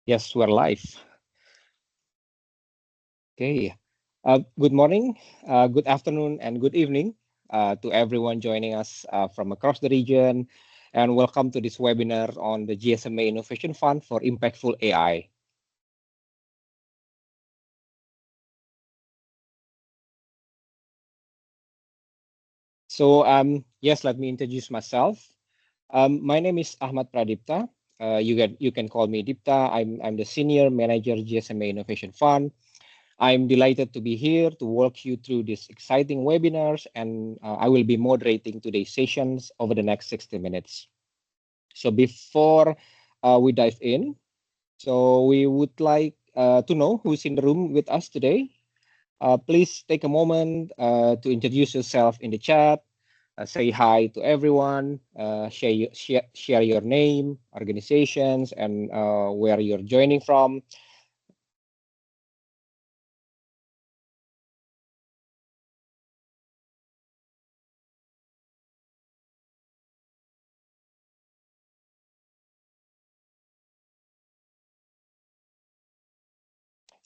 Yes, we're live. Okay. Good morning, good afternoon, and good evening to everyone joining us from across the region. And welcome to this webinar on the GSMA Innovation Fund for Impactful AI. So, yes, let me introduce myself. My name is Ahmad Pradipta. You can call me Dipta. I'm the Senior Manager GSMA Innovation Fund. I'm delighted to be here to walk you through these exciting webinars, and I will be moderating today's sessions over the next 60 minutes. So before we dive in, so we would like to know who's in the room with us today. Please take a moment to introduce yourself in the chat, say hi to everyone, share your name, organizations, and where you're joining from.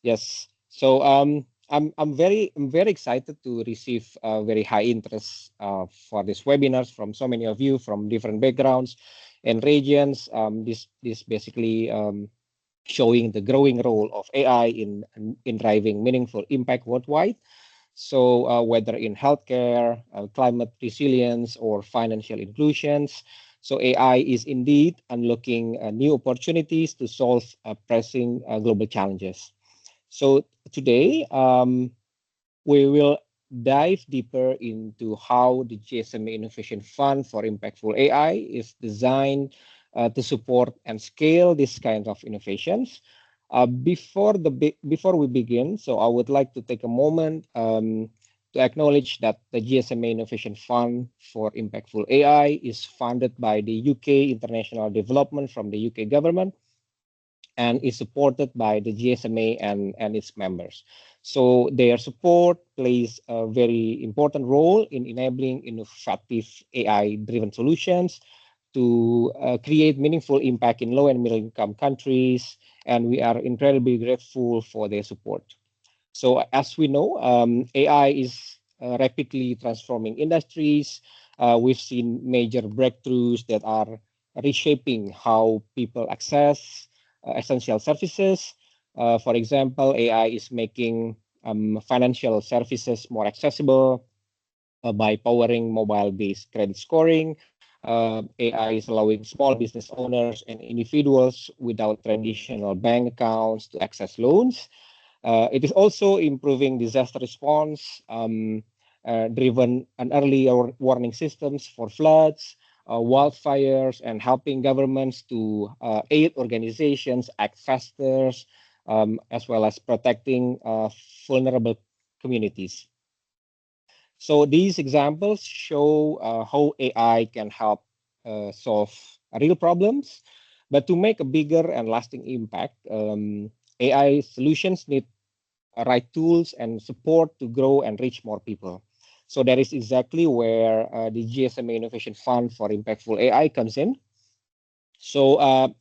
Yes. So I'm very excited to receive very high interest for these webinars from so many of you from different backgrounds and regions. This basically showing the growing role of AI in driving meaningful impact worldwide. So whether in healthcare, climate resilience, or financial inclusions, so AI is indeed unlocking new opportunities to solve pressing global challenges. So today, we will dive deeper into how the GSMA Innovation Fund for Impactful AI is designed to support and scale these kinds of innovations. Before we begin, so I would like to take a moment to acknowledge that the GSMA Innovation Fund for Impactful AI is funded by the UK International Development from the UK government and is supported by the GSMA and its members. So their support plays a very important role in enabling innovative AI-driven solutions to create meaningful impact in low and middle income countries, and we are incredibly grateful for their support. So as we know, AI is rapidly transforming industries. We've seen major breakthroughs that are reshaping how people access essential services. For example, AI is making financial services more accessible by powering mobile-based credit scoring. AI is allowing small business owners and individuals without traditional bank accounts to access loans. It is also improving disaster response, driven an early warning systems for floods, wildfires, and helping governments to aid organizations act faster, as well as protecting vulnerable communities. So these examples show how AI can help solve real problems, but to make a bigger and lasting impact, AI solutions need right tools and support to grow and reach more people. So that is exactly where the GSMA Innovation Fund for Impactful AI comes in. So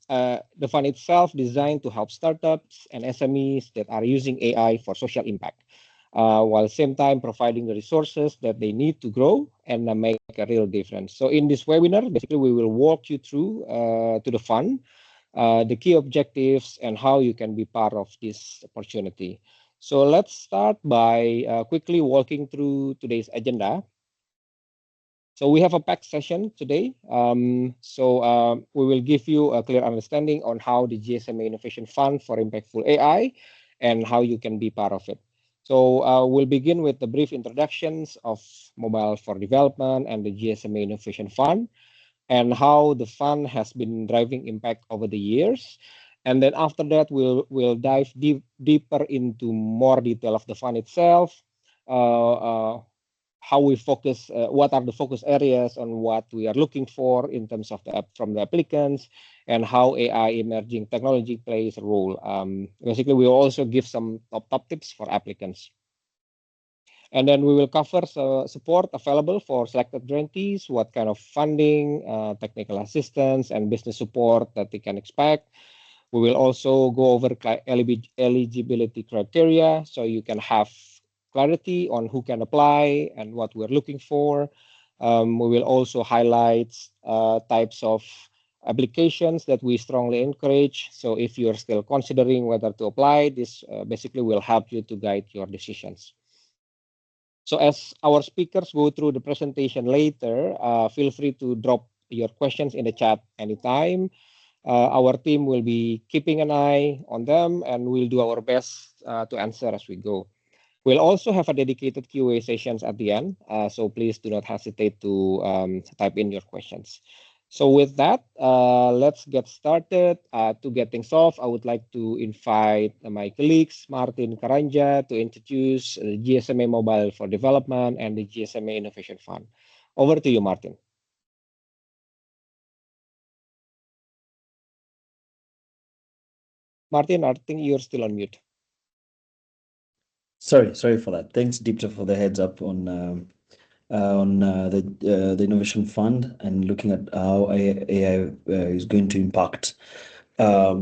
the fund itself designed to help startups and SMEs that are using AI for social impact, while at the same time providing the resources that they need to grow and make a real difference. So in this webinar, basically we will walk you through to the fund, the key objectives, and how you can be part of this opportunity. So let's start by quickly walking through today's agenda. So we have a packed session today. We will give you a clear understanding on how the GSMA Innovation Fund for Impactful AI and how you can be part of it. So we'll begin with the brief introductions of Mobile for Development and the GSMA Innovation Fund and how the fund has been driving impact over the years. And then after that, we'll dive deeper into more detail of the fund itself, uh, uh, how we focus, what are the focus areas on what we are looking for in terms of from the applicants, and how AI emerging technology plays a role. Basically, we will also give some top tips for applicants. And then we will cover support available for selected grantees, what kind of funding, technical assistance, and business support that they can expect. We will also go over eligibility criteria so you can have clarity on who can apply and what we're looking for. We will also highlight types of applications that we strongly encourage. So if you're still considering whether to apply, this basically will help you to guide your decisions. So as our speakers go through the presentation later, feel free to drop your questions in the chat anytime. Our team will be keeping an eye on them and we'll do our best to answer as we go. We'll also have a dedicated QA sessions at the end, so please do not hesitate to type in your questions. So with that, let's get started. To get things off, I would like to invite my colleagues, Martin Karanja, to introduce GSMA Mobile for Development and the GSMA Innovation Fund. Over to you, Martin. Martin, I think you're still on mute. Sorry for that. Thanks, Deepta, for the heads up on the Innovation Fund and looking at how AI is going to impact our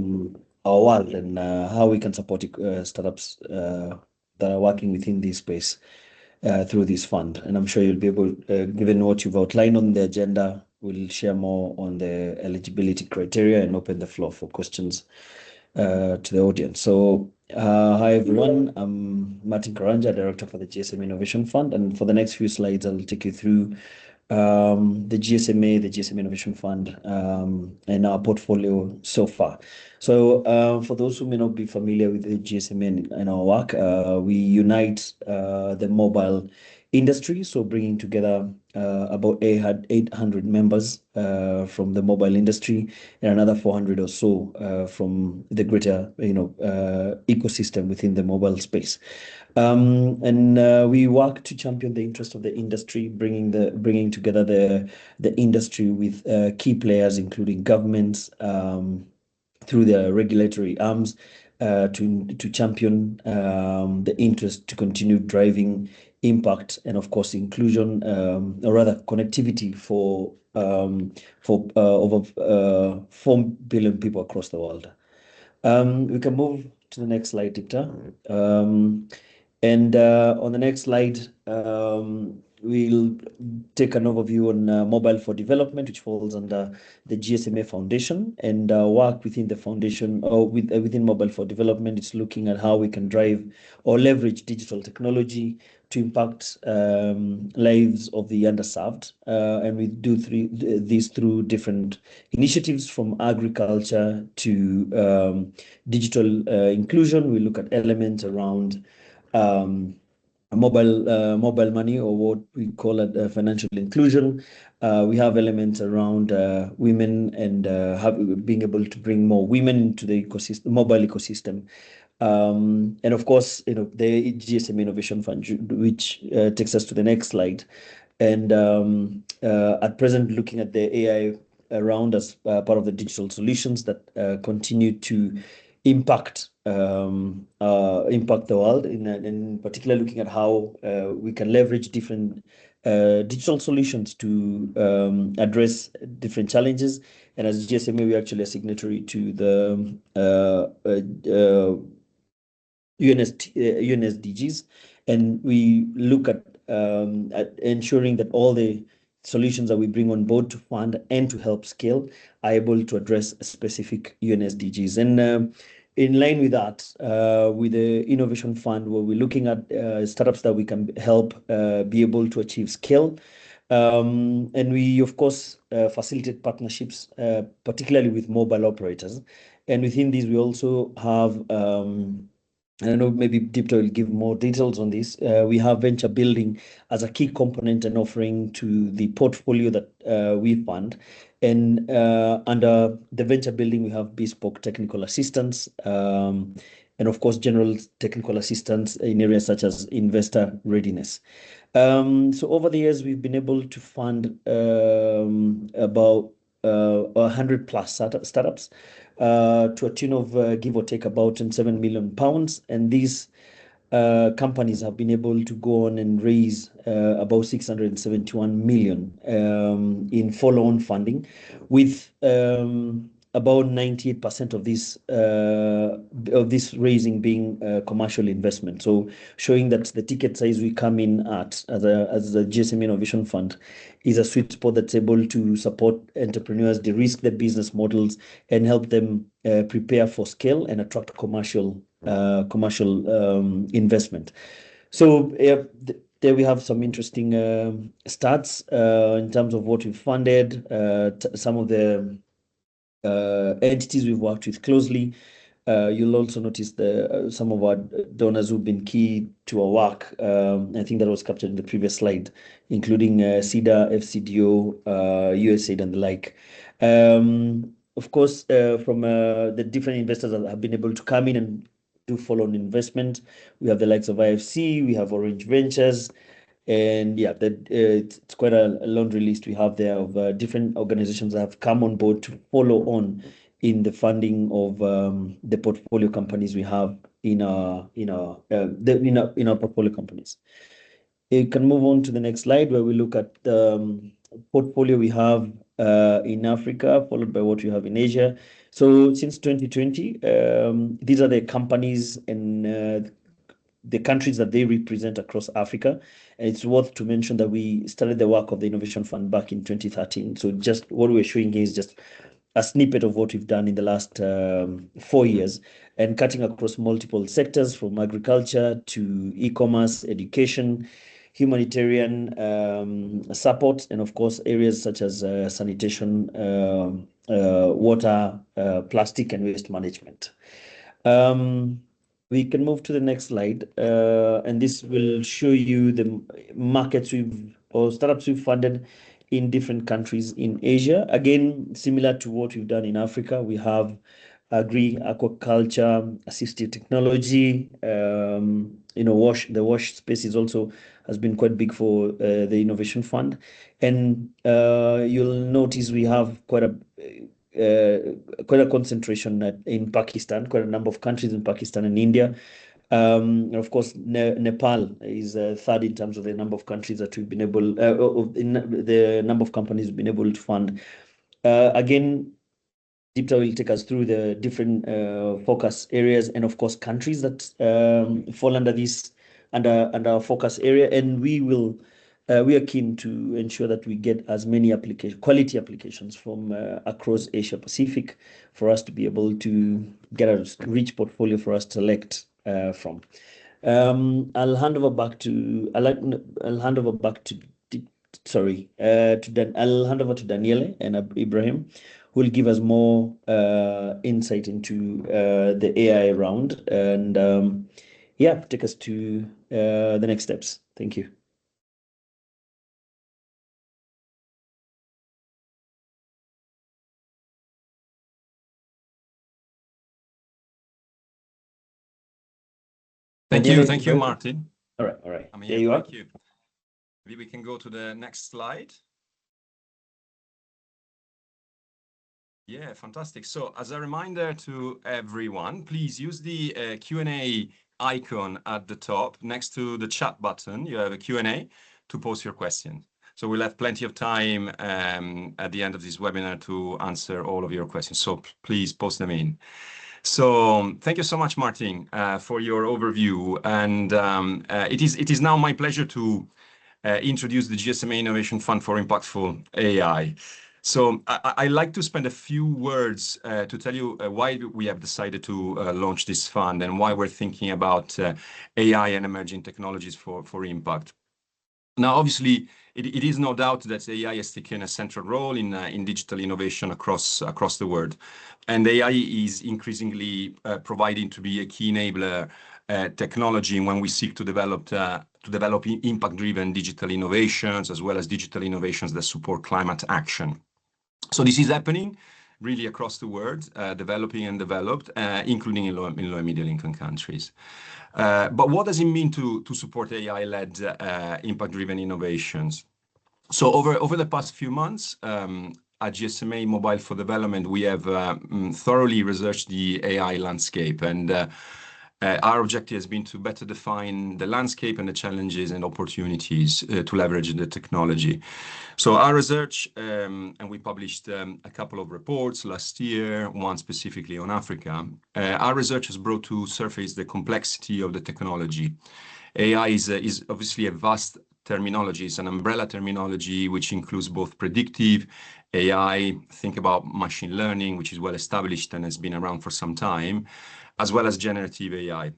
world and how we can support startups that are working within this space through this fund. And I'm sure you'll be able, given what you've outlined on the agenda, we'll share more on the eligibility criteria and open the floor for questions to the audience. So, hi everyone, I'm Martin Karanja, Director for the GSMA Innovation Fund, and for the next few slides, I'll take you through the GSMA Innovation Fund, and our portfolio so far. So, for those who may not be familiar with the GSMA and our work, we unite the mobile industry, so bringing together about 800 members from the mobile industry and another 400 or so from the greater ecosystem within the mobile space. And we work to champion the interest of the industry, bringing together the industry with key players, including governments, through the regulatory arms, to champion the interest to continue driving impact and, of course, inclusion, or rather connectivity for over 4 billion people across the world. We can move to the next slide, Dictor. And on the next slide, we'll take an overview on mobile for development, which falls under the GSMA Foundation, and work within the foundation or within mobile for development. It's looking at how we can drive or leverage digital technology to impact lives of the underserved, and we do these through different initiatives, from agriculture to digital inclusion. We look at elements around mobile money, or what we call it financial inclusion. We have elements around women and being able to bring more women into the mobile ecosystem. And of course, the GSMA Innovation Fund, which takes us to the next slide. And at present, looking at the AI around as part of the digital solutions that continue to impact the world, in particular looking at how we can leverage different digital solutions to address different challenges. And as GSMA, we're actually a signatory to the UNSDGs, and we look at ensuring that all the solutions that we bring on board to fund and to help scale are able to address specific UNSDGs. And in line with that, with the Innovation Fund, where we're looking at startups that we can help be able to achieve scale. And we, of course, facilitate partnerships, particularly with mobile operators. And within these, we also have, I don't know, maybe Deepta will give more details on this. We have venture building as a key component and offering to the portfolio that we fund. And under the venture building, we have bespoke technical assistance, and of course, general technical assistance in areas such as investor readiness. So over the years, we've been able to fund about 100 plus startups to a tune of give or take about 7 million pounds. And these companies have been able to go on and raise about 671 million in follow-on funding, with about 98% of this raising being commercial investment. So showing that the ticket size we come in at as a GSMA Innovation Fund is a sweet spot that's able to support entrepreneurs, de-risk their business models, and help them prepare for scale and attract commercial investment. So there we have some interesting stats in terms of what we've funded, some of the entities we've worked with closely. You'll also notice some of our donors who've been key to our work. I think that was captured in the previous slide, including CEDA, FCDO, USAID, and the like. Of course, from the different investors that have been able to come in and do follow-on investment, we have the likes of IFC, we have Orange Ventures, and yeah, it's quite a laundry list we have there of different organizations that have come on board to follow on in the funding of the portfolio companies we have in our portfolio companies. You can move on to the next slide where we look at the portfolio we have in Africa, followed by what we have in Asia. So since 2020, these are the companies and the countries that they represent across Africa. And it's worth to mention that we started the work of the Innovation Fund back in 2013. So just what we're showing here is just a snippet of what we've done in the last 4 years, and cutting across multiple sectors from agriculture to e-commerce, education, humanitarian support, and of course areas such as sanitation, water, plastic, and waste management. We can move to the next slide, and this will show you the markets or startups we've funded in different countries in Asia. Again, similar to what we've done in Africa, we have aquaculture, assistive technology. The wash space has been quite big for the Innovation Fund, and you'll notice we have quite a concentration in Pakistan, quite a number of countries in Pakistan and India. And of course, Nepal is third in terms of the number of countries that we've been able, the number of companies we've been able to fund. Again, Deepta will take us through the different focus areas and of course countries that fall under our focus area, and we are keen to ensure that we get as many quality applications from across Asia Pacific for us to be able to get a rich portfolio for us to select from. I'll hand over to Daniele and Ibrahim, who will give us more insight into the AI round and take us to the next steps. Thank you. Thank you, Martin. All right. I'm here. Thank you. Maybe we can go to the next slide. Yeah, fantastic. So as a reminder to everyone, please use the Q&A icon at the top next to the chat button. You have a Q&A to post your question. So we'll have plenty of time at the end of this webinar to answer all of your questions. So please post them in. So thank you so much, Martin, for your overview. And it is now my pleasure to introduce the GSMA Innovation Fund for Impactful AI. So I'd like to spend a few words to tell you why we have decided to launch this fund and why we're thinking about AI and emerging technologies for impact. Now, obviously, it is no doubt that AI has taken a central role in digital innovation across the world. And AI is increasingly proving to be a key enabler technology when we seek to develop impact-driven digital innovations, as well as digital innovations that support climate action. So this is happening really across the world, developing and developed, including in low and middle income countries. But what does it mean to support AI-led impact-driven innovations? So over the past few months, at GSMA Mobile for Development, we have thoroughly researched the AI landscape. And Our objective has been to better define the landscape and the challenges and opportunities to leverage the technology. So our research, and we published a couple of reports last year, one specifically on Africa. Our research has brought to surface the complexity of the technology. AI is obviously a vast terminology. It's an umbrella terminology which includes both predictive AI, think about machine learning, which is well established and has been around for some time, as well as generative AI.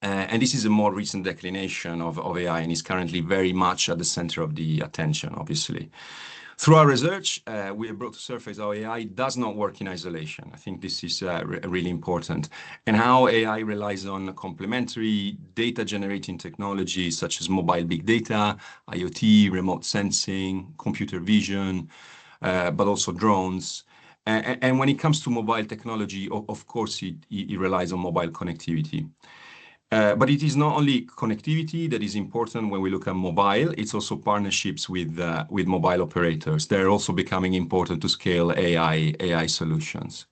And this is a more recent declination of AI and is currently very much at the center of the attention, obviously. Through our research, we have brought to surface how AI does not work in isolation. I think this is really important. And how AI relies on complementary data-generating technologies such as mobile big data, IoT, remote sensing, computer vision, but also drones. And when it comes to mobile technology, of course, it relies on mobile connectivity. But it is not only connectivity that is important when we look at mobile, it's also partnerships with mobile operators. They're also becoming important to scale AI solutions.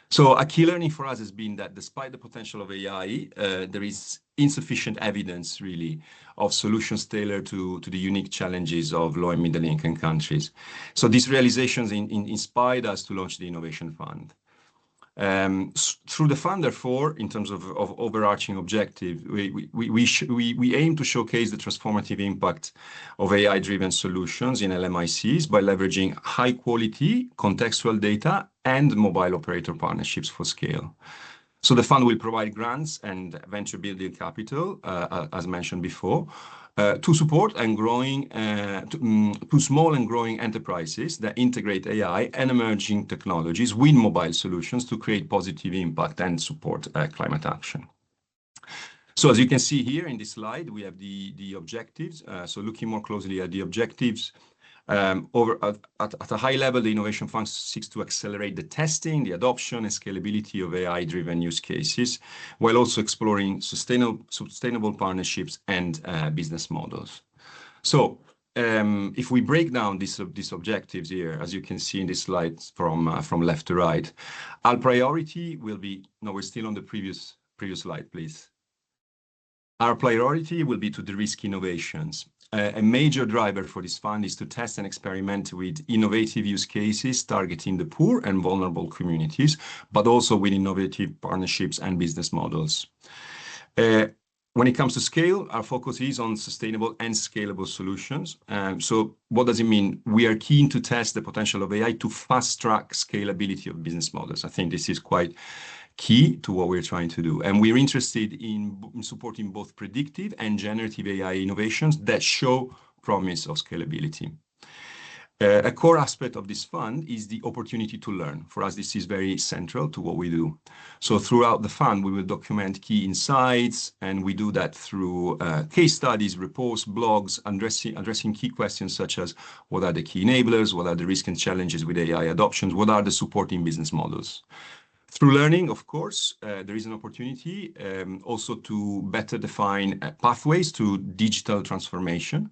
So a key learning for us has been that despite the potential of AI, there is insufficient evidence really of solutions tailored to the unique challenges of low and middle income countries. So these realizations inspired us to launch the Innovation Fund. Through the fund, therefore, in terms of overarching objective, we aim to showcase the transformative impact of AI-driven solutions in LMICs by leveraging high-quality contextual data and mobile operator partnerships for scale. So the fund will provide grants and venture building capital, as mentioned before, to support and growing to small and growing enterprises that integrate AI and emerging technologies with mobile solutions to create positive impact and support climate action. So as you can see here in this slide, we have the objectives. So looking more closely at the objectives, at a high level, the Innovation Fund seeks to accelerate the testing, the adoption, and scalability of AI-driven use cases, while also exploring sustainable partnerships and business models. So if we break down these objectives here, as you can see in this slide from left to right, our priority will be, no, we're still on the previous slide, please. Our priority will be to de-risk innovations. A major driver for this fund is to test and experiment with innovative use cases targeting the poor and vulnerable communities, but also with innovative partnerships and business models. When it comes to scale, our focus is on sustainable and scalable solutions. So what does it mean? We are keen to test the potential of AI to fast-track scalability of business models. I think this is quite key to what we're trying to do. And we're interested in supporting both predictive and generative AI innovations that show promise of scalability. A core aspect of this fund is the opportunity to learn. For us, this is very central to what we do. So throughout the fund, we will document key insights, and we do that through case studies, reports, blogs, addressing key questions such as what are the key enablers, what are the risks and challenges with AI adoptions, what are the supporting business models. Through learning, of course, there is an opportunity also to better define pathways to digital transformation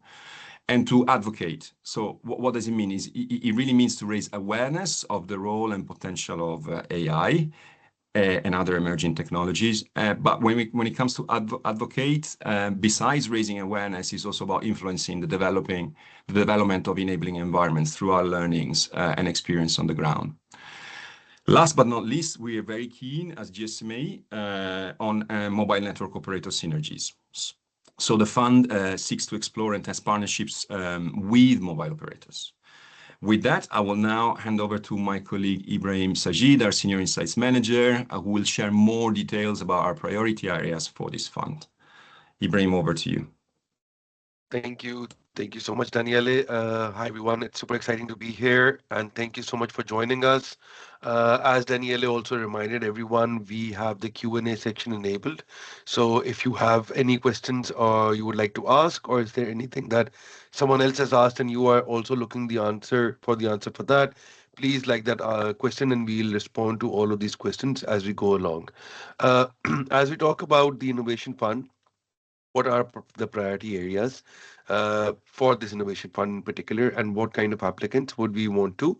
and to advocate. So what does it mean? It really means to raise awareness of the role and potential of AI and other emerging technologies. But when it comes to advocate, besides raising awareness, it's also about influencing the development of enabling environments through our learnings and experience on the ground. Last but not least, we are very keen as GSMA on mobile network operator synergies. So the fund seeks to explore and test partnerships with mobile operators. With that, I will now hand over to my colleague Ibrahim Sajid, our Senior Insights Manager, who will share more details about our priority areas for this fund. Ibrahim, over to you. Thank you. Thank you so much, Daniele. Hi, everyone. It's super exciting to be here, and thank you so much for joining us. As Daniele also reminded everyone, we have the Q&A section enabled. So if you have any questions or you would like to ask, or is there anything that someone else has asked and you are also looking the answer for that, please like that question and we'll respond to all of these questions as we go along. As we talk about the Innovation Fund, what are the priority areas for this Innovation Fund in particular, and what kind of applicants would we want to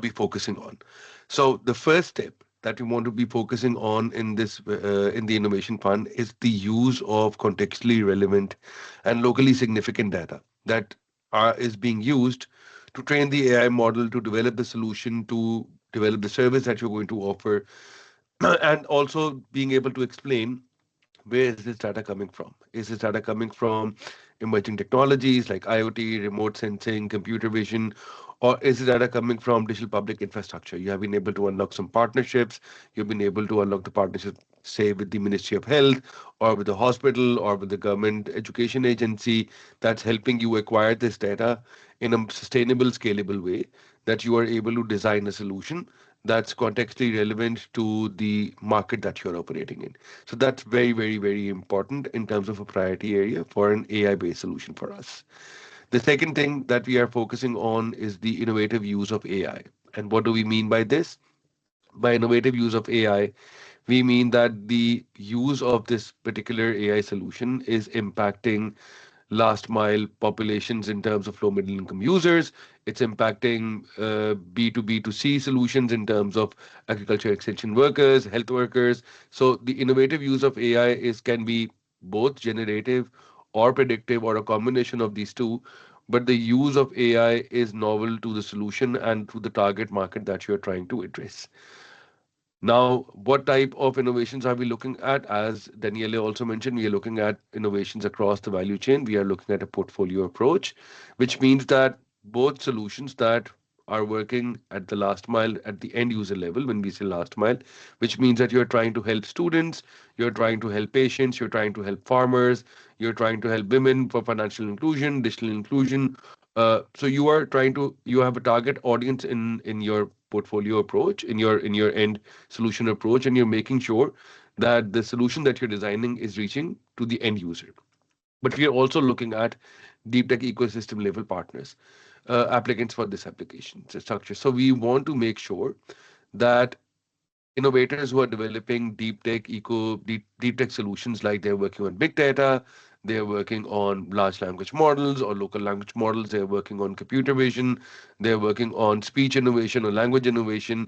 be focusing on? So the first step that we want to be focusing on in this in the innovation fund is the use of contextually relevant and locally significant data that is being used to train the AI model to develop the solution, to develop the service that you're going to offer, and also being able to explain where is this data coming from? Is this data coming from emerging technologies like IoT, remote sensing, computer vision, or is the data coming from digital public infrastructure? You have been able to unlock some partnerships. You've been able to unlock the partnership, say, with the Ministry of Health, or with the hospital, or with the government education agency that's helping you acquire this data in a sustainable, scalable way that you are able to design a solution that's contextually relevant to the market that you're operating in. So that's very, very, very important in terms of a priority area for an AI-based solution for us. The second thing that we are focusing on is the innovative use of AI. And what do we mean by this? By innovative use of AI, we mean that the use of this particular AI solution is impacting last mile populations in terms of low middle income users. It's impacting B2B2C solutions in terms of agriculture extension workers, health workers. So the innovative use of AI is can be both generative or predictive or a combination of these two. But the use of AI is novel to the solution and to the target market that you're trying to address. Now, what type of innovations are we looking at? As Daniele also mentioned, we are looking at innovations across the value chain. We are looking at a portfolio approach, which means that both solutions that are working at the last mile, at the end user level, when we say last mile, which means that you're trying to help students, you're trying to help patients, you're trying to help farmers, you're trying to help women for financial inclusion, digital inclusion. So you are trying to, you have a target audience in your portfolio approach, in your end solution approach, and you're making sure that the solution that you're designing is reaching to the end user. But we are also looking at deep tech ecosystem level partners, applicants for this application structure. So we want to make sure that innovators who are developing deep tech solutions, like they're working on big data, they're working on large language models or local language models, they're working on computer vision, they're working on speech innovation or language innovation,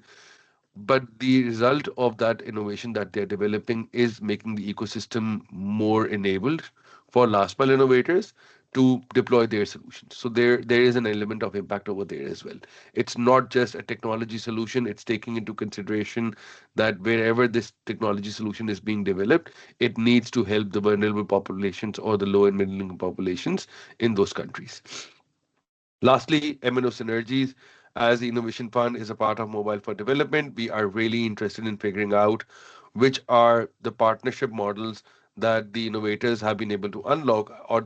but the result of that innovation that they're developing is making the ecosystem more enabled for last mile innovators to deploy their solutions. So there is an element of impact over there as well. It's not just a technology solution, it's taking into consideration that wherever this technology solution is being developed, it needs to help the vulnerable populations or the low and middle income populations in those countries. Lastly, MNO synergies. As the Innovation Fund is a part of Mobile for Development, we are really interested in figuring out which are the partnership models that the innovators have been able to unlock or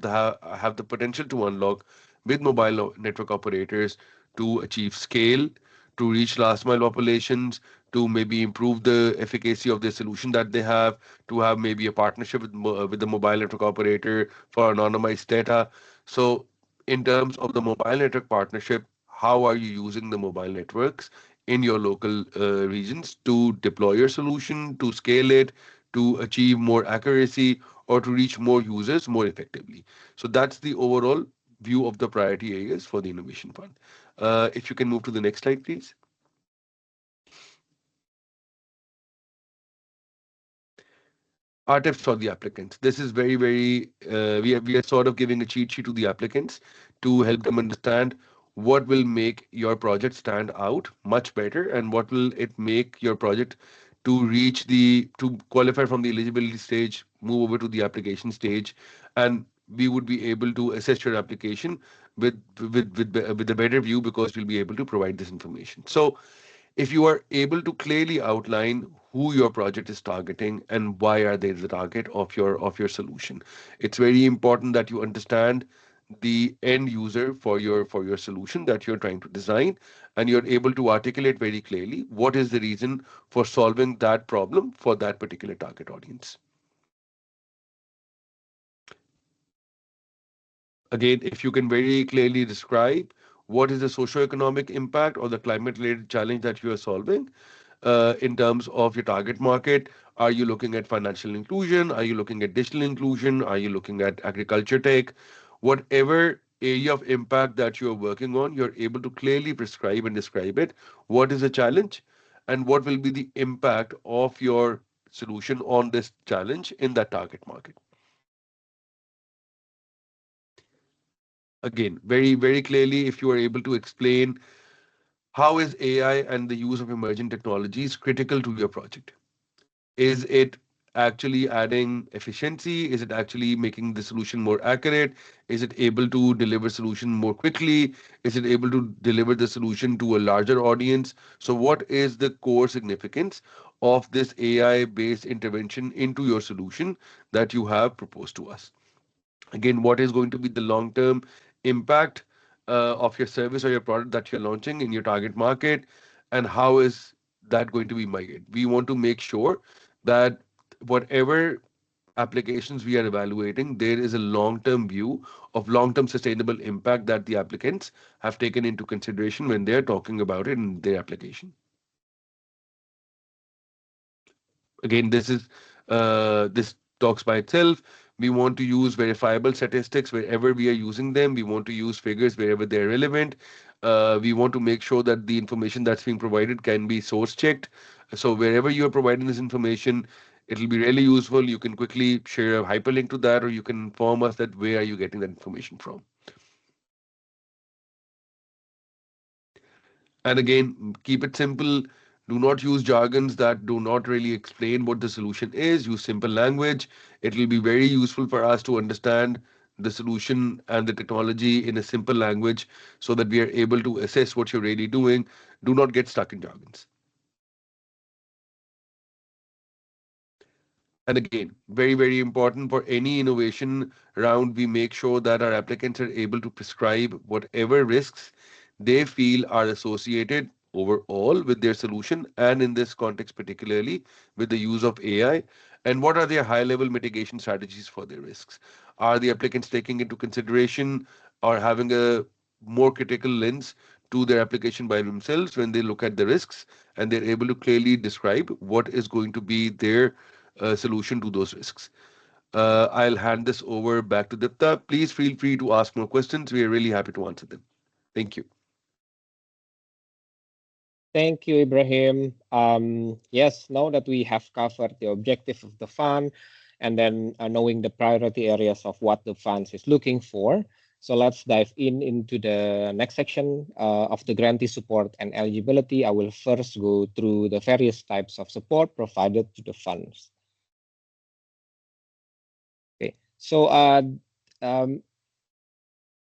have the potential to unlock with mobile network operators to achieve scale, to reach last mile populations, to maybe improve the efficacy of the solution that they have, to have maybe a partnership with the mobile network operator for anonymized data. So in terms of the mobile network partnership, how are you using the mobile networks in your local regions to deploy your solution, to scale it, to achieve more accuracy, or to reach more users more effectively? So that's the overall view of the priority areas for the Innovation Fund. If you can move to the next slide, please. Our tips for the applicants. This is very, very, we are sort of giving a cheat sheet to the applicants to help them understand what will make your project stand out much better and what will it make your project to qualify from the eligibility stage, move over to the application stage, and we would be able to assess your application with a better view because we'll be able to provide this information. So if you are able to clearly outline who your project is targeting and why are they the target of your solution, it's very important that you understand the end user for your solution that you're trying to design, and you're able to articulate very clearly what is the reason for solving that problem for that particular target audience. Again, if you can very clearly describe what is the socio-economic impact or the climate-related challenge that you are solving, in terms of your target market. Are you looking at financial inclusion? Are you looking at digital inclusion? Are you looking at agriculture tech? Whatever area of impact that you're working on, you're able to clearly prescribe and describe it. What is the challenge? and what will be the impact of your solution on this challenge in that target market. Again, very, very clearly, if you are able to explain how is AI and the use of emerging technologies critical to your project. Is it actually adding efficiency? Is it actually making the solution more accurate? Is it able to deliver solution more quickly? Is it able to deliver the solution to a larger audience? So what is the core significance of this AI-based intervention into your solution that you have proposed to us? Again, what is going to be the long-term impact of your service or your product that you're launching in your target market, and how is that going to be migrated? We want to make sure that whatever applications we are evaluating, there is a long-term view of long-term sustainable impact that the applicants have taken into consideration when they're talking about it in their application. Again, this talks by itself. We want to use verifiable statistics wherever we are using them. We want to use figures wherever they're relevant. We want to make sure that the information that's being provided can be source checked. So wherever you are providing this information, it'll be really useful. You can quickly share a hyperlink to that, or you can inform us that where are you getting that information from. And again, keep it simple. Do not use jargons that do not really explain what the solution is. Use simple language. It will be very useful for us to understand the solution and the technology in a simple language so that we are able to assess what you're really doing. Do not get stuck in jargons. And again, very, very important for any innovation round, we make sure that our applicants are able to prescribe whatever risks they feel are associated overall with their solution, and in this context, particularly with the use of AI. And what are their high level mitigation strategies for their risks? Are the applicants taking into consideration or having a more critical lens to their application by themselves when they look at the risks, and they're able to clearly describe what is going to be their solution to those risks? I'll hand this over back to Dipta. Please feel free to ask more questions. We are really happy to answer them. Thank you. Thank you, Ibrahim. Yes, now that we have covered the objective of the fund and then knowing the priority areas of what the funds is looking for, so let's dive into the next section of the grantee support and eligibility. I will first go through the various types of support provided to the funds. Okay, so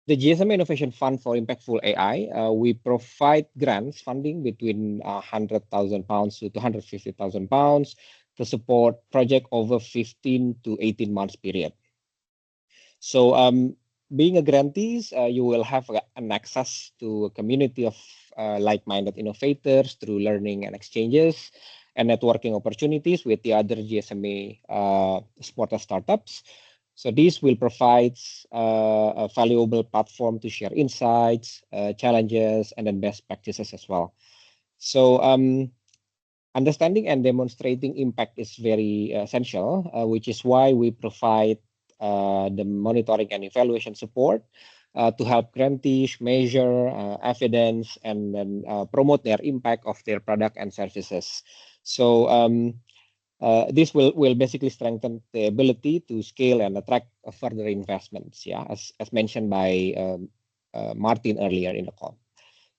the GSMA Innovation Fund for Impactful AI, we provide grants funding between £100,000 to £250,000 to support project over 15 to 18 months period. So being a grantees, you will have an access to a community of like-minded innovators through learning and exchanges and networking opportunities with the other GSMA supporter startups. So this will provide a valuable platform to share insights, challenges, and then best practices as well. So understanding and demonstrating impact is very essential, which is why we provide the monitoring and evaluation support to help grantees measure evidence and then promote their impact of their product and services. So this will basically strengthen the ability to scale and attract further investments, yeah, as mentioned by Martin earlier in the call.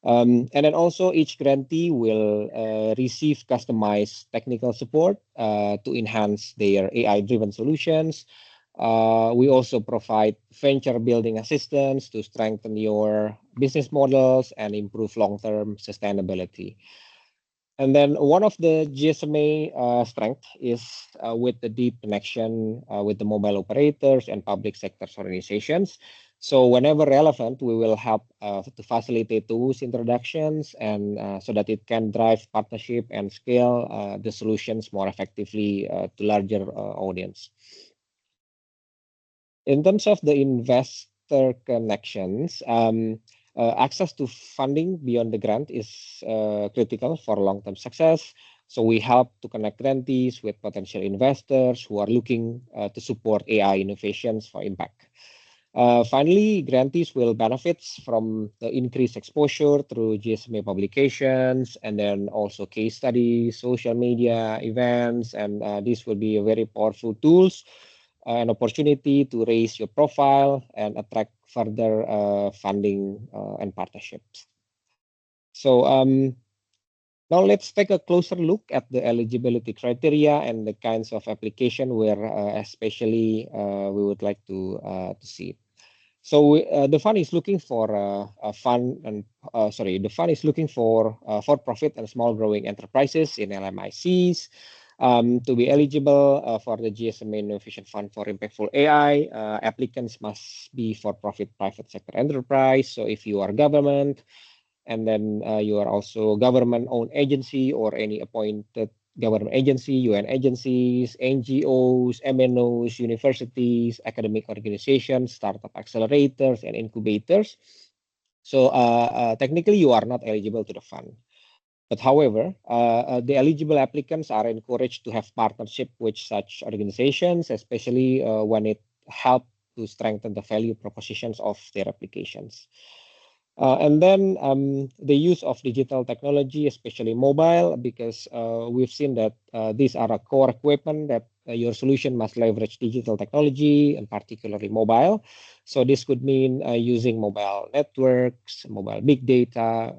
And then also each grantee will receive customized technical support to enhance their AI-driven solutions. We also provide venture building assistance to strengthen your business models and improve long-term sustainability. And then one of the GSMA strength is with the deep connection with the mobile operators and public sector organizations. So whenever relevant, we will help to facilitate those introductions and so that it can drive partnership and scale the solutions more effectively to larger audience. In terms of the investor connections, access to funding beyond the grant is critical for long-term success. So we help to connect grantees with potential investors who are looking to support AI innovations for impact. Finally, grantees will benefit from the increased exposure through GSMA publications and then also case studies, social media events, and these will be a very powerful tools, an opportunity to raise your profile and attract further funding and partnerships. So now let's take a closer look at the eligibility criteria and the kinds of application where especially we would like to see. So the fund is looking for a fund and the fund is looking for-profit and small growing enterprises in LMICs. To be eligible for the GSMA Innovation Fund for Impactful AI, applicants must be for-profit private sector enterprise. So if you are government, and then you are also government-owned agency or any appointed government agency, UN agencies, NGOs, MNOs, universities, academic organizations, startup accelerators, and incubators. So technically, you are not eligible to the fund. But however, the eligible applicants are encouraged to have partnership with such organizations, especially when it helps to strengthen the value propositions of their applications. And then the use of digital technology, especially mobile, because we've seen that these are a core equipment that your solution must leverage digital technology and particularly mobile. So this could mean using mobile networks, mobile big data,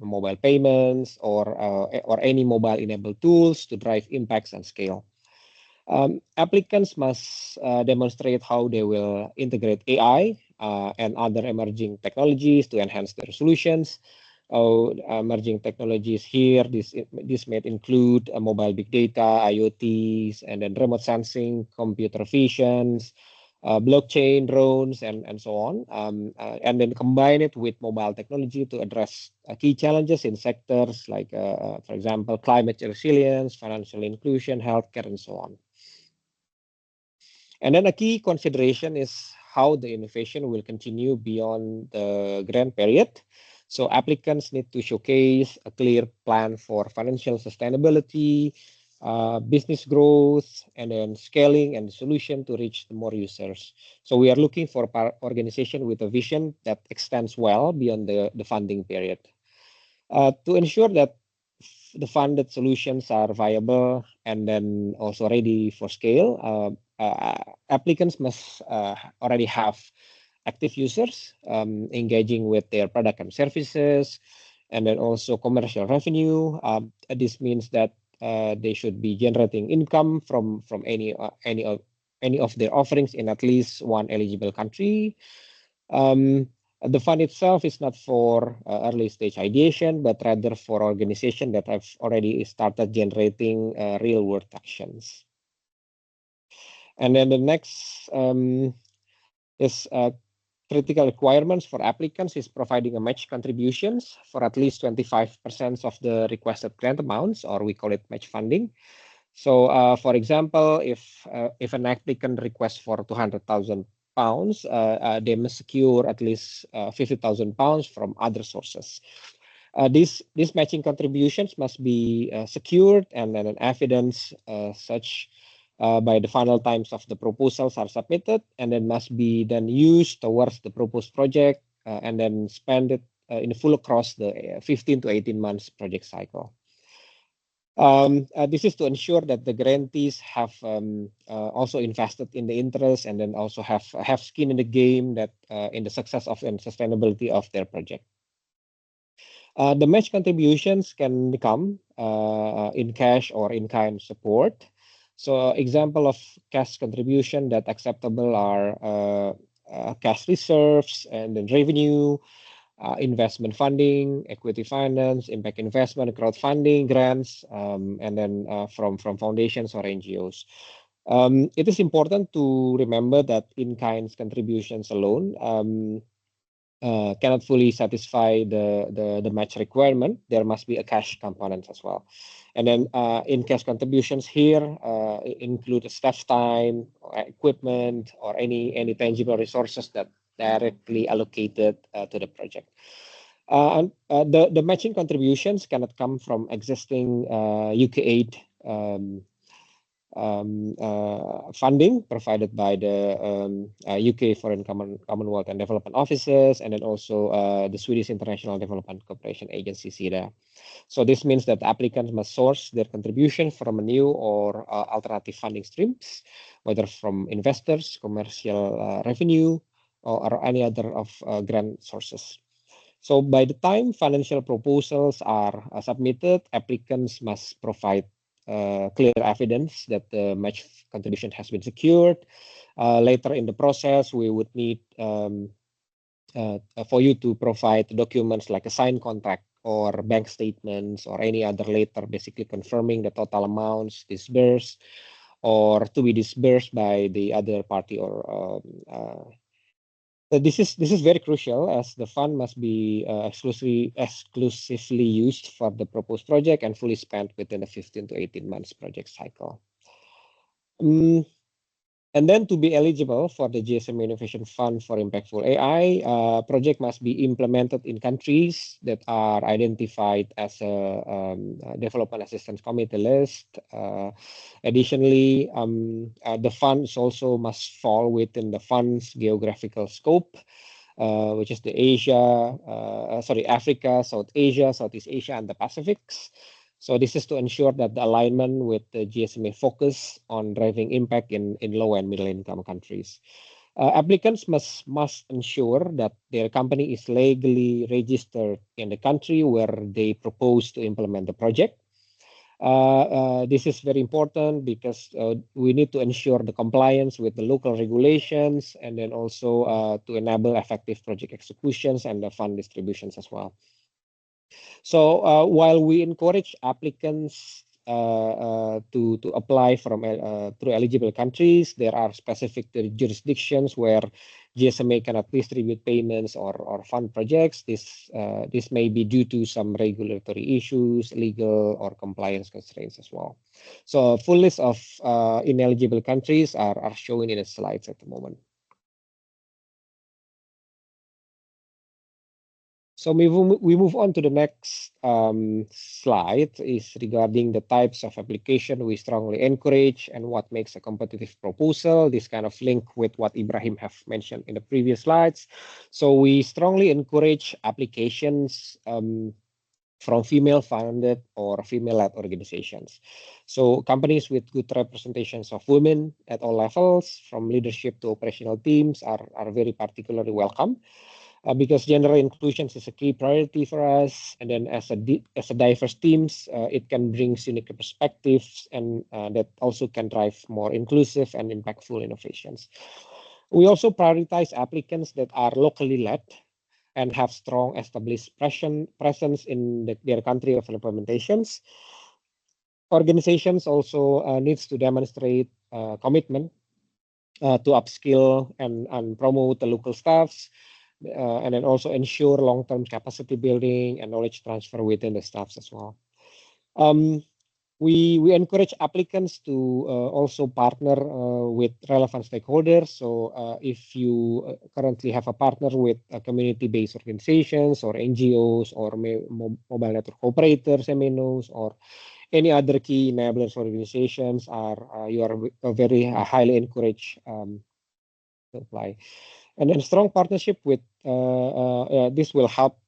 mobile payments, or any mobile-enabled tools to drive impacts and scale. Applicants must demonstrate how they will integrate AI and other emerging technologies to enhance their solutions. Emerging technologies here, this may include mobile big data, IoTs, and then remote sensing, computer visions, blockchain, drones, and so on. And then combine it with mobile technology to address key challenges in sectors like, for example, climate resilience, financial inclusion, healthcare, and so on. And then a key consideration is how the innovation will continue beyond the grant period. So applicants need to showcase a clear plan for financial sustainability, business growth, and then scaling and solution to reach more users. So we are looking for organization with a vision that extends well beyond the funding period. To ensure that the funded solutions are viable and then also ready for scale, applicants must already have active users engaging with their product and services, and then also commercial revenue. This means that they should be generating income from any of their offerings in at least one eligible country. The fund itself is not for early stage ideation, but rather for organizations that have already started generating real world actions. And then the next is critical requirements for applicants is providing a match contributions for at least 25% of the requested grant amounts, or we call it match funding. So, for example, if an applicant requests for 200,000 pounds, they must secure at least 50,000 pounds from other sources. These matching contributions must be secured and then evidence such by the final times of the proposals are submitted, and then must be then used towards the proposed project and then spend it in full across the 15 to 18 months project cycle. This is to ensure that the grantees have also invested in the interest and then also have skin in the game that in the success of and sustainability of their project. The match contributions can come in cash or in-kind support. So example of cash contribution that acceptable are cash reserves and then revenue, investment funding, equity finance, impact investment, crowdfunding, grants, and then from foundations or NGOs. It is important to remember that in-kind contributions alone cannot fully satisfy the match requirement. There must be a cash component as well. And then in-cash contributions here include staff time, equipment, or any tangible resources that directly allocated to the project. And the matching contributions cannot come from existing UK aid funding provided by the UK Foreign Commonwealth and Development Offices, and then also the Swedish International Development Cooperation Agency, SIDA. So this means that applicants must source their contribution from a new or alternative funding streams, whether from investors, commercial revenue, or any other of grant sources. So by the time financial proposals are submitted, applicants must provide clear evidence that the match contribution has been secured. Later in the process, we would need for you to provide documents like a signed contract or bank statements or any other letter basically confirming the total amounts disbursed or to be disbursed by the other party. Or this is very crucial, as the fund must be exclusively used for the proposed project and fully spent within a 15 to 18 months project cycle. And then to be eligible for the GSMA Innovation Fund for Impactful AI, project must be implemented in countries that are identified as a development assistance committee list. Additionally, the funds also must fall within the fund's geographical scope, which is the Africa, South Asia, Southeast Asia, and the Pacifics. So this is to ensure that the alignment with the GSMA focus on driving impact in low and middle income countries. Applicants must ensure that their company is legally registered in the country where they propose to implement the project. This is very important because we need to ensure the compliance with the local regulations, and then also to enable effective project executions and the fund distributions as well. So while we encourage applicants to apply from through eligible countries, there are specific jurisdictions where GSMA cannot distribute payments or fund projects. This may be due to some regulatory issues, legal or compliance constraints as well. So a full list of ineligible countries are shown in the slides at the moment. So we move on to the next slide, is regarding the types of application we strongly encourage and what makes a competitive proposal. This kind of link with what Ibrahim have mentioned in the previous slides. So we strongly encourage applications from female-funded or female-led organizations. So companies with good representations of women at all levels, from leadership to operational teams, are very particularly welcome. Because gender inclusion is a key priority for us, and then as a diverse teams, it can bring unique perspectives, and that also can drive more inclusive and impactful innovations. We also prioritize applicants that are locally led and have strong established presence in their country of implementations. Organizations also needs to demonstrate commitment to upskill and promote the local staffs. And then also ensure long-term capacity building and knowledge transfer within the staffs as well. We encourage applicants to also partner with relevant stakeholders. So if you currently have a partner with community-based organizations or NGOs or mobile network operators, MNOs, or any other key enablers organizations, you are very highly encouraged to apply. And then strong partnership with this will help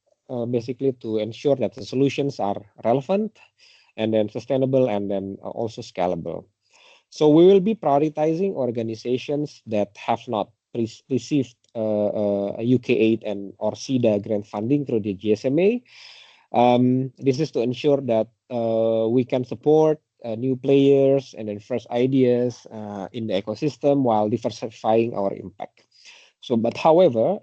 basically to ensure that the solutions are relevant and then sustainable and then also scalable. So we will be prioritizing organizations that have not received UK aid and or SIDA grant funding through the GSMA. This is to ensure that we can support new players and then fresh ideas in the ecosystem while diversifying our impact. So, but however,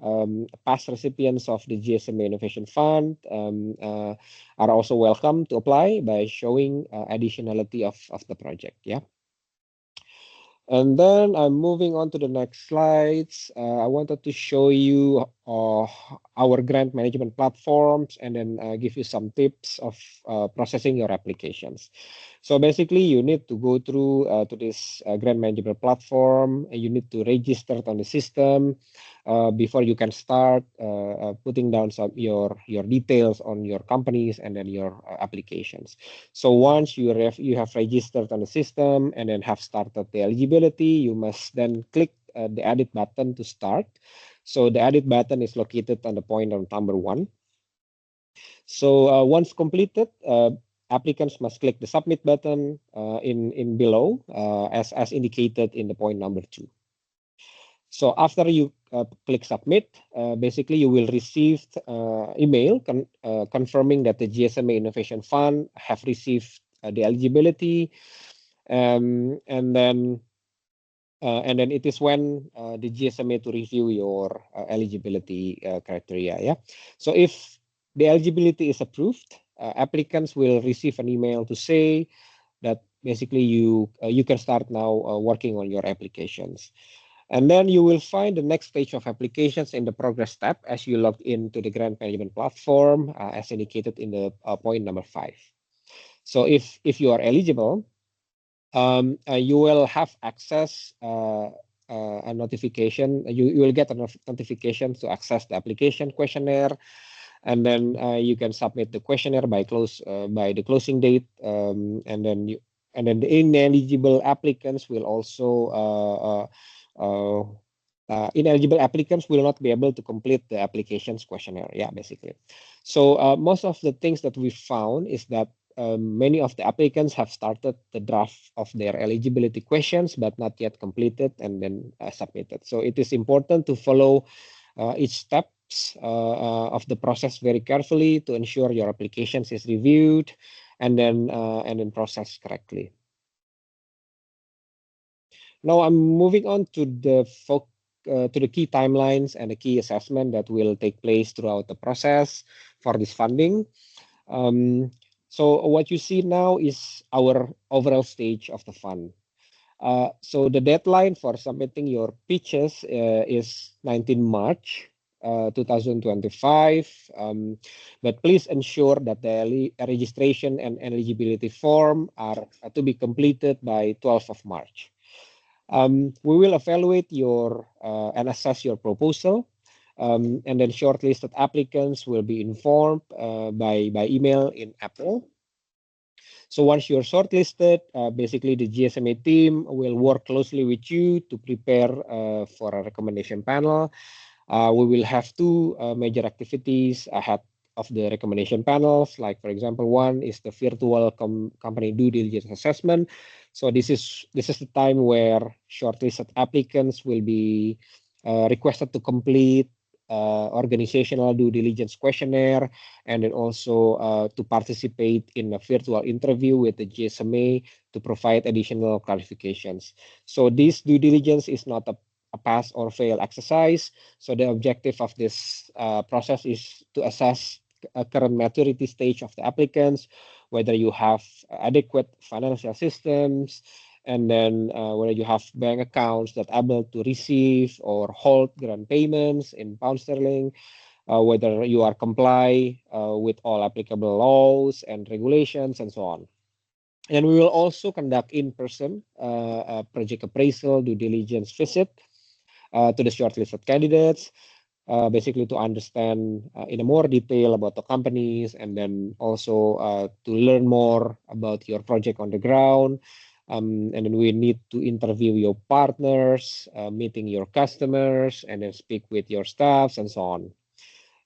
past recipients of the GSMA Innovation Fund are also welcome to apply by showing additionality of the project. Yeah. And then I'm moving on to the next slides. I wanted to show you our grant management platforms, and then give you some tips of processing your applications. So basically, you need to go through to this grant management platform, and you need to register on the system before you can start putting down some your details on your companies and then your applications. So once you have registered on the system and then have started the eligibility, you must then click the edit button to start. So the edit button is located on the point on number 1. So once completed, applicants must click the submit button in below as indicated in the point number 2. So after you click submit, basically you will receive email confirming that the GSMA Innovation Fund have received the eligibility, and then it is when the GSMA to review your eligibility criteria. Yeah. So if the eligibility is approved, applicants will receive an email to say that basically you can start now working on your applications. And then you will find the next stage of applications in the progress tab as you log into the grant management platform as indicated in the point number 5. So if you are eligible, you will have access a notification. You will get a notification to access the application questionnaire, and then you can submit the questionnaire by the closing date, and then the ineligible applicants will also ineligible applicants will not be able to complete the applications questionnaire. Yeah, basically. So most of the things that we found is that many of the applicants have started the draft of their eligibility questions, but not yet completed and then submitted. So it is important to follow each steps of the process very carefully to ensure your applications is reviewed and then processed correctly. Now I'm moving on to the key timelines and the key assessment that will take place throughout the process for this funding. So what you see now is our overall stage of the fund. So the deadline for submitting your pitches is 19 March 2025. But please ensure that the registration and eligibility form are to be completed by 12th of March. We will evaluate your and assess your proposal. And then shortlisted applicants will be informed by email in April. So once you're shortlisted, basically the GSMA team will work closely with you to prepare for a recommendation panel. We will have 2 major activities ahead of the recommendation panels. Like for example, one is the virtual company due diligence assessment. So this is the time where shortlisted applicants will be requested to complete organizational due diligence questionnaire, and then also to participate in a virtual interview with the GSMA to provide additional clarifications. So this due diligence is not a pass or fail exercise. So the objective of this process is to assess a current maturity stage of the applicants, whether you have adequate financial systems, and then whether you have bank accounts that are able to receive or hold grant payments in pound sterling, whether you are comply with all applicable laws and regulations, and so on. And we will also conduct in-person project appraisal due diligence visit to the shortlisted candidates, basically to understand in a more detail about the companies, and then also to learn more about your project on the ground. And then we need to interview your partners, meeting your customers, and then speak with your staffs and so on.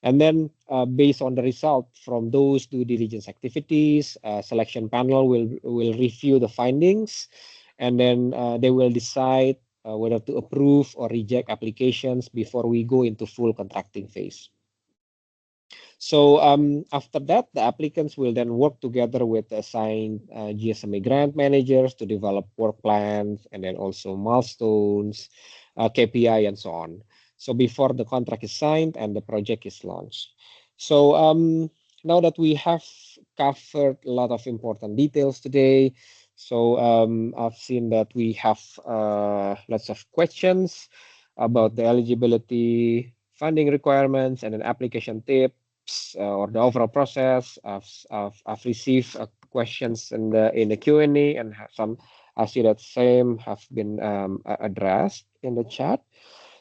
And then based on the result from those due diligence activities, selection panel will review the findings, and then they will decide whether to approve or reject applications before we go into full contracting phase. So after that, the applicants will then work together with the assigned GSMA grant managers to develop work plans, and then also milestones, KPI, and so on. So before the contract is signed and the project is launched. So now that we have covered a lot of important details today, so I've seen that we have lots of questions about the eligibility funding requirements, and then application tips or the overall process. I've received questions in the Q&A, and some I see that same have been addressed in the chat.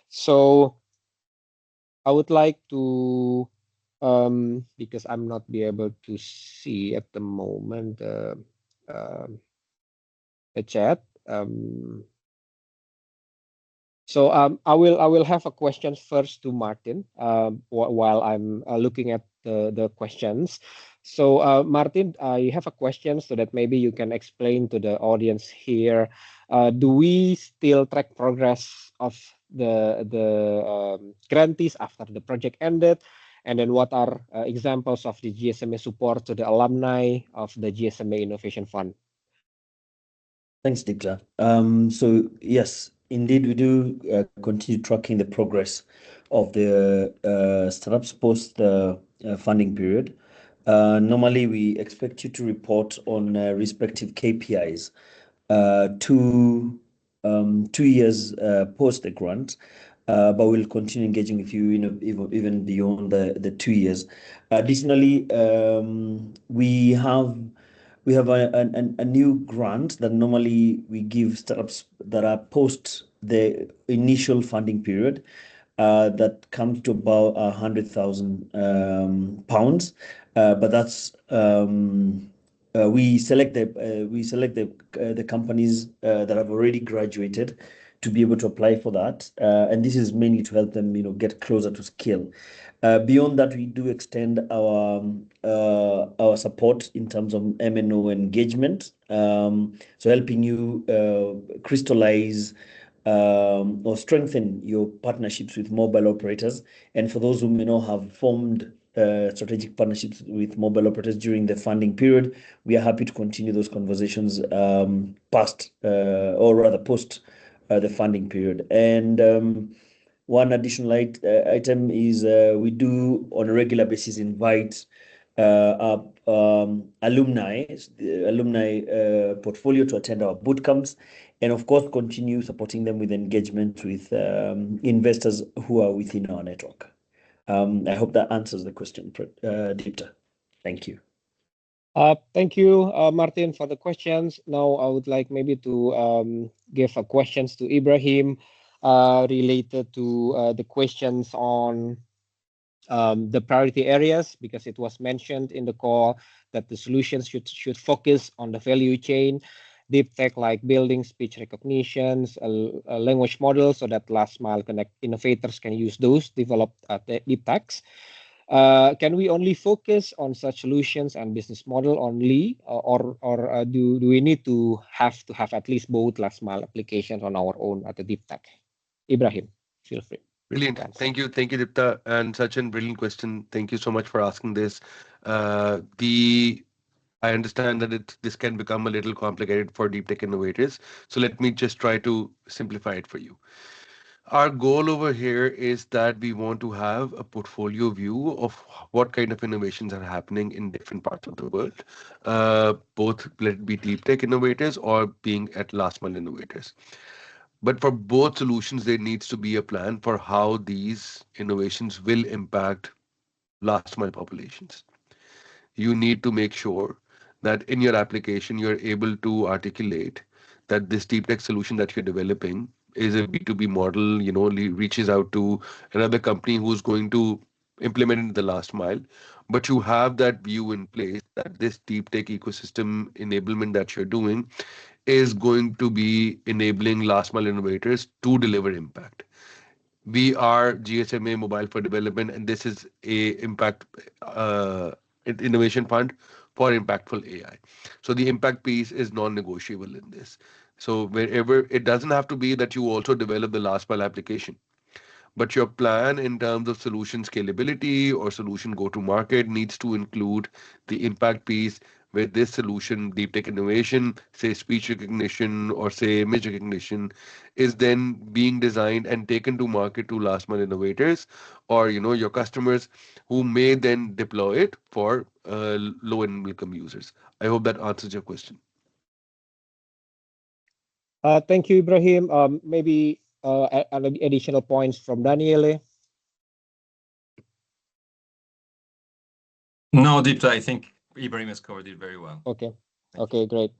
So I would like to, because I'm not be able to see at the moment the chat. So I will have a question first to Martin while I'm looking at the questions. So Martin, I have a question so that maybe you can explain to the audience here. Do we still track progress of the grantees after the project ended? And then what are examples of the GSMA support to the alumni of the GSMA Innovation Fund? Thanks, Dikla. So yes, indeed, we do continue tracking the progress of the startups post the funding period. Normally, we expect you to report on respective KPIs 2 years post the grant, but we'll continue engaging with you, even beyond the 2 years. Additionally, we have a new grant that normally we give startups that are post the initial funding period, that comes to about £100,000. But that's we select the companies that have already graduated to be able to apply for that, and this is mainly to help them, get closer to scale. Beyond that, we do extend our support in terms of MNO engagement, so helping you crystallize or strengthen your partnerships with mobile operators. And for those who may not have formed strategic partnerships with mobile operators during the funding period, we are happy to continue those conversations post the funding period. And one additional item is we do on a regular basis invite our alumni portfolio to attend our boot camps, and of course continue supporting them with engagement with investors who are within our network. I hope that answers the question, Deepta. Thank you. Thank you, Martin, for the questions. Now I would like maybe to give questions to Ibrahim related to the questions on the priority areas, because it was mentioned in the call that the solutions should focus on the value chain, deep tech like building speech recognitions, a language model, so that last mile connect innovators can use those developed at the deep techs. Can we only focus on such solutions and business model only, or do we need to have at least both last mile applications on our own at the deep tech? Ibrahim, feel free. Brilliant. Thank you, Dipta, and such a brilliant question. Thank you so much for asking this. I understand that this can become a little complicated for deep tech innovators, so let me just try to simplify it for you. Our goal over here is that we want to have a portfolio view of what kind of innovations are happening in different parts of the world, both let it be deep tech innovators or being at last mile innovators. But for both solutions, there needs to be a plan for how these innovations will impact last mile populations. You need to make sure that in your application, you're able to articulate that this deep tech solution that you're developing is a B2B model, reaches out to another company who's going to implement it in the last mile. But you have that view in place that this deep tech ecosystem enablement that you're doing is going to be enabling last mile innovators to deliver impact. We are GSMA Mobile for Development, and this is a impact innovation fund for impactful AI. So the impact piece is non-negotiable in this. So wherever it doesn't have to be that you also develop the last mile application, but your plan in terms of solution scalability or solution go-to-market needs to include the impact piece, where this solution, deep tech innovation, say speech recognition or say image recognition, is then being designed and taken to market to last mile innovators or your customers who may then deploy it for low and income users. I hope that answers your question. Thank you, Ibrahim. Maybe additional points from Daniele. No, Deepta, I think Ibrahim has covered it very well. Okay. Thank you. Okay, great.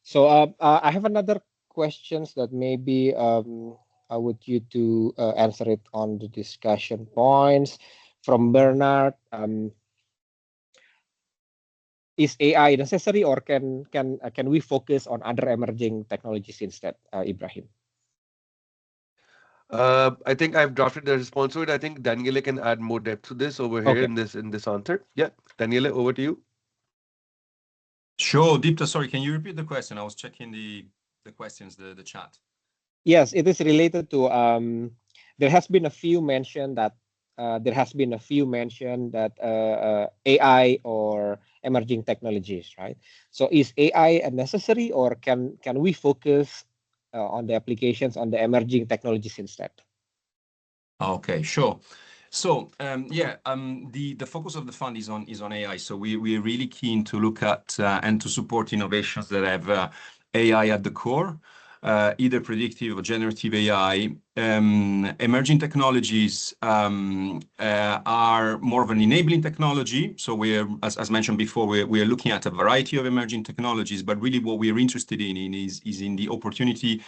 So I have another questions that maybe I would you to answer it on the discussion points from Bernard. Is AI necessary, or can we focus on other emerging technologies instead, Ibrahim? I think I've drafted the response to it. I think Daniele can add more depth to this over here Okay. in this answer. Yeah, Daniele, over to you. Sure, Deepta, sorry, can you repeat the question? I was checking the questions, the chat. Yes, it is related to there has been a few mention that AI or emerging technologies, right? So is AI a necessary, or can we focus on the applications on the emerging technologies instead? Okay, sure. So the focus of the fund is on AI. So we're really keen to look at and to support innovations that have AI at the core, either predictive or generative AI. Emerging technologies are more of an enabling technology. So we're, as mentioned before, we're looking at a variety of emerging technologies, but really what we're interested in is in the opportunity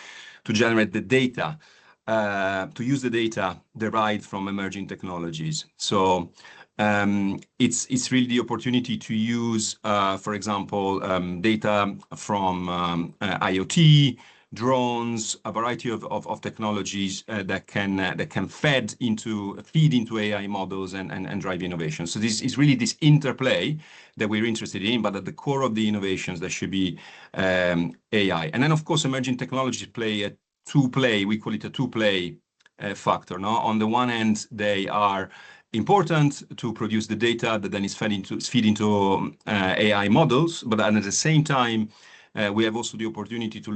to generate the data, to use the data derived from emerging technologies. So it's really the opportunity to use, for example, data from IoT, drones, a variety of technologies that can feed into AI models and drive innovation. So this is really this interplay that we're interested in, but at the core of the innovations there should be AI. And then of course emerging technologies we call it a two-play factor. No? On the one hand, they are important to produce the data that then is fed into AI models, but at the same time, we have also the opportunity to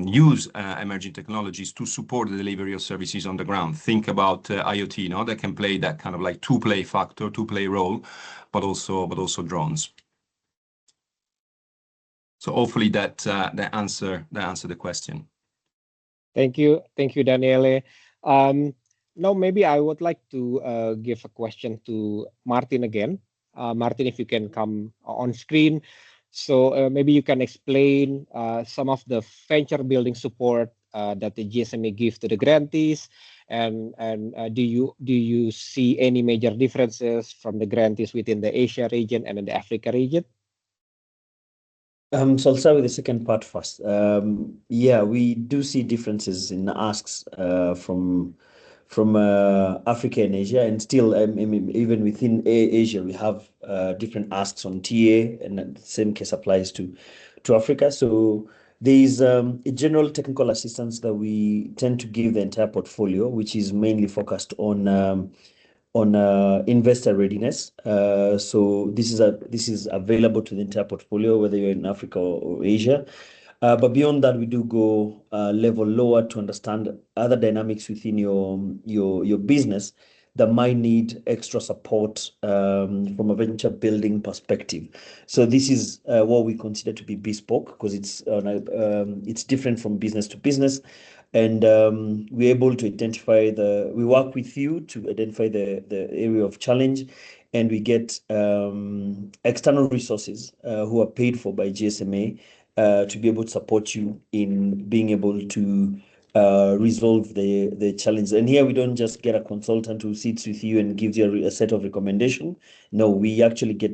use emerging technologies to support the delivery of services on the ground. Think about IoT, that can play that kind of like two-play factor, two-play role, but also drones. So hopefully that answer the question. Thank you, Daniele. Now maybe I would like to give a question to Martin again. Martin, if you can come on screen. So maybe you can explain some of the venture building support that the GSMA gives to the grantees, and do you see any major differences from the grantees within the Asia region and in the Africa region? So I'll start with the second part first. Yeah, we do see differences in asks from Africa and Asia, and still, even within Asia, we have different asks on TA, and the same case applies to Africa. So there is a general technical assistance that we tend to give the entire portfolio, which is mainly focused on investor readiness. So this is available to the entire portfolio, whether you're in Africa or Asia. But beyond that, we do go level lower to understand other dynamics within your business that might need extra support from a venture building perspective. So this is what we consider to be bespoke, because it's different from business to business. And we're able to identify we work with you to identify the area of challenge, and we get external resources who are paid for by GSMA to be able to support you in being able to resolve the challenge. And here we don't just get a consultant who sits with you and gives you a set of recommendation. No, we actually get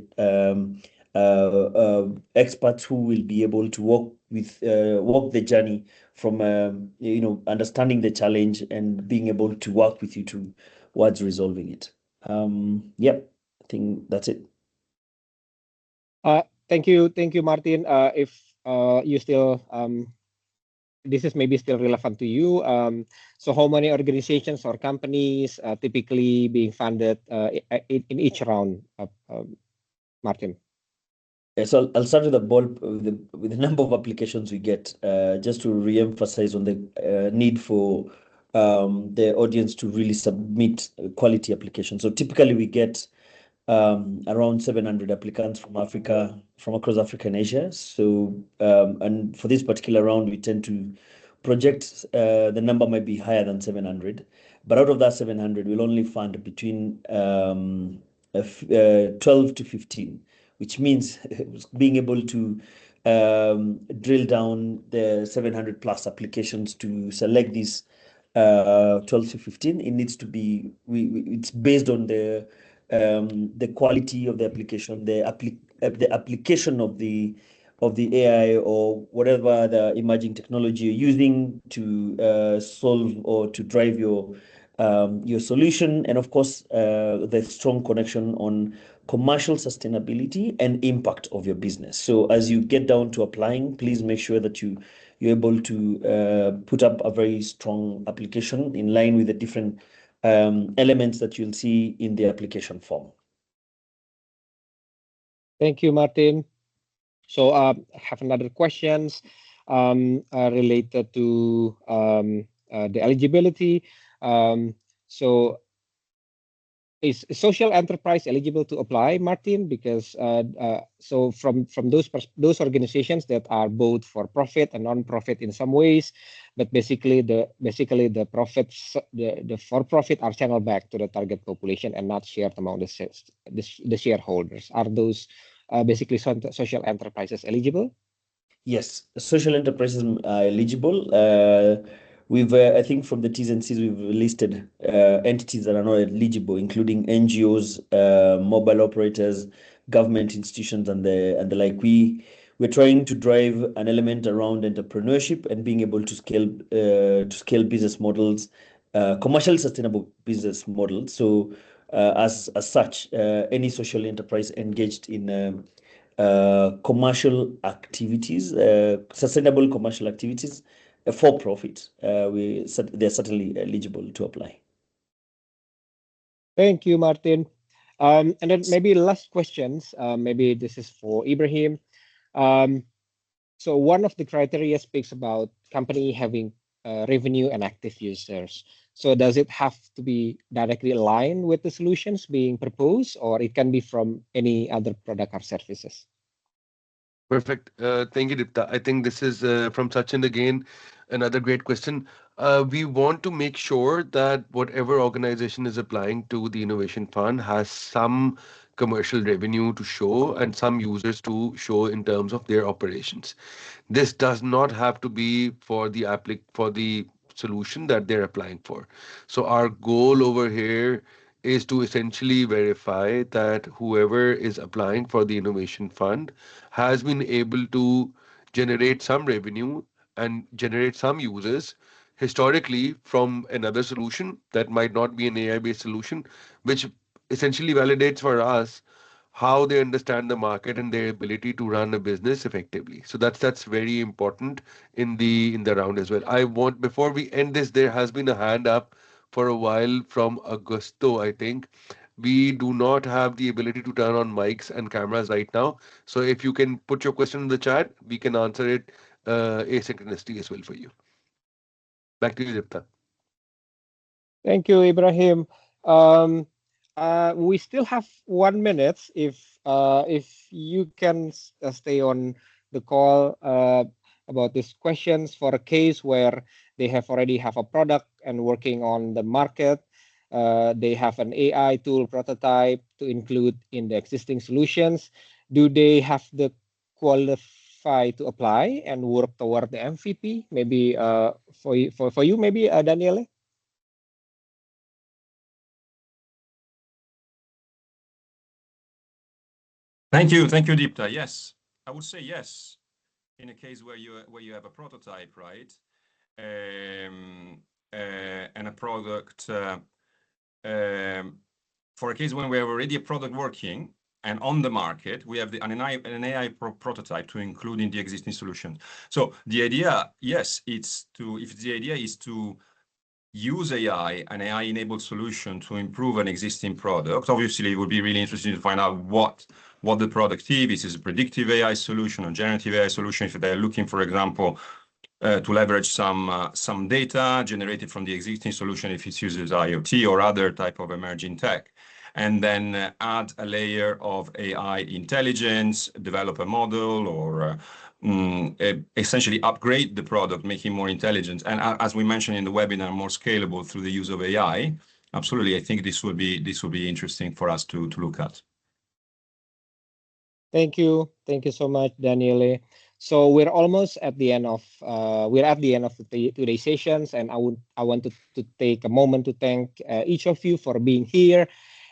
experts who will be able to walk the journey from understanding the challenge and being able to work with you towards resolving it. Yeah, I think that's it. Thank you, Martin. If you still this is maybe still relevant to you. So how many organizations or companies typically being funded in each round, Martin? So I'll start with the number of applications we get, just to re-emphasize on the need for the audience to really submit quality applications. So typically we get around 700 applicants from across Africa and Asia. So and for this particular round, we tend to project the number might be higher than 700, but out of that 700, we'll only fund between 12 to 15, which means being able to drill down the 700 plus applications to select these 12 to 15. It needs to be, it's based on the quality of the application, the application of the AI or whatever the emerging technology you're using to solve or to drive your solution, and of course the strong connection on commercial sustainability and impact of your business. So as you get down to applying, please make sure that you're able to put up a very strong application in line with the different elements that you'll see in the application form. Thank you, Martin. So I have another questions related to the eligibility. So is social enterprise eligible to apply, Martin? Because so from those organizations that are both for profit and non-profit in some ways, but basically the profits, the for profit are channeled back to the target population and not shared among the shareholders. Are those basically social enterprises eligible? Yes, social enterprises are eligible. We've, I think from the T's and C's, we've listed entities that are not eligible, including NGOs, mobile operators, government institutions, and the like. We're trying to drive an element around entrepreneurship and being able to scale business models, commercially sustainable business models. So, as such, any social enterprise engaged in commercial activities, sustainable commercial activities for profit, they're certainly eligible to apply. Thank you, Martin. And then maybe last questions. Maybe this is for Ibrahim. So one of the criteria speaks about company having revenue and active users. So does it have to be directly aligned with the solutions being proposed, or it can be from any other product or services? Perfect. Thank you, Dipta. I think this is from Sachin again, another great question. We want to make sure that whatever organization is applying to the Innovation Fund has some commercial revenue to show and some users to show in terms of their operations. This does not have to be for the solution that they're applying for. So our goal over here is to essentially verify that whoever is applying for the Innovation Fund has been able to generate some revenue and generate some users historically from another solution that might not be an AI based solution, which essentially validates for us how they understand the market and their ability to run a business effectively. So that's very important in the round as well. I want, before we end this, there has been a hand up for a while from Augusto, I think. We do not have the ability to turn on mics and cameras right now. So if you can put your question in the chat, we can answer it asynchronously as well for you. Back to you, Dipta. Thank you, Ibrahim. We still have 1 minute. If you can stay on the call about these questions for a case where they already have a product and working on the market. They have an AI tool prototype to include in the existing solutions. Do they have the qualify to apply and work toward the MVP? Maybe for you, maybe Daniele? Thank you, Dipta. Yes, I would say yes. In a case where you have a prototype, right, and a product, for a case when we have already a product working and on the market, we have an AI prototype to include in the existing solution. So the idea, yes, if the idea is to use AI, an AI-enabled solution to improve an existing product, obviously it would be really interesting to find out what the product is. Is it a predictive AI solution or generative AI solution? If they're looking, for example, to leverage some data generated from the existing solution, if it uses IoT or other type of emerging tech, and then add a layer of AI intelligence, develop a model, or essentially upgrade the product, make it more intelligent. And as we mentioned in the webinar, more scalable through the use of AI. Absolutely. I think this will be interesting for us to look at. Thank you so much, Daniele. So we're almost at the end of today's sessions, and I want to take a moment to thank each of you for being here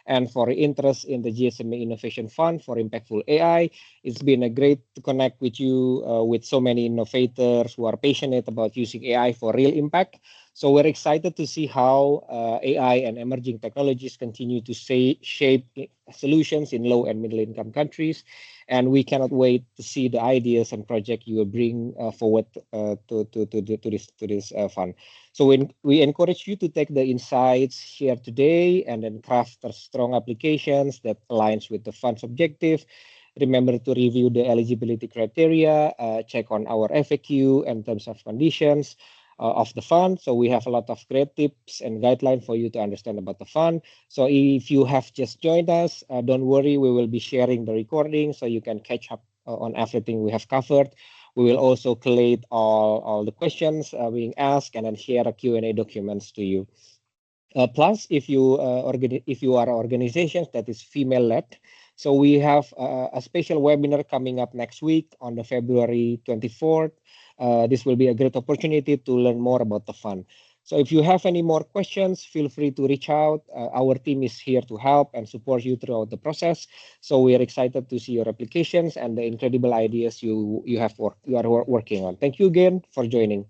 and for your interest in the GSMA Innovation Fund for Impactful AI. It's been a great to connect with you with so many innovators who are passionate about using AI for real impact. So we're excited to see how AI and emerging technologies continue to shape solutions in low and middle income countries. And we cannot wait to see the ideas and project you will bring forward to this fund. So we encourage you to take the insights here today and then craft strong applications that aligns with the fund's objective. Remember to review the eligibility criteria, check on our FAQ and terms of conditions of the fund. So we have a lot of great tips and guidelines for you to understand about the fund. So if you have just joined us, don't worry, we will be sharing the recording so you can catch up on everything we have covered. We will also collate all the questions being asked and then share a Q&A documents to you. Plus, if you are organizations that is female-led, so we have a special webinar coming up next week on the February 24th. This will be a great opportunity to learn more about the fund. So if you have any more questions, feel free to reach out. Our team is here to help and support you throughout the process. So we are excited to see your applications and the incredible ideas you are working on. Thank you again for joining.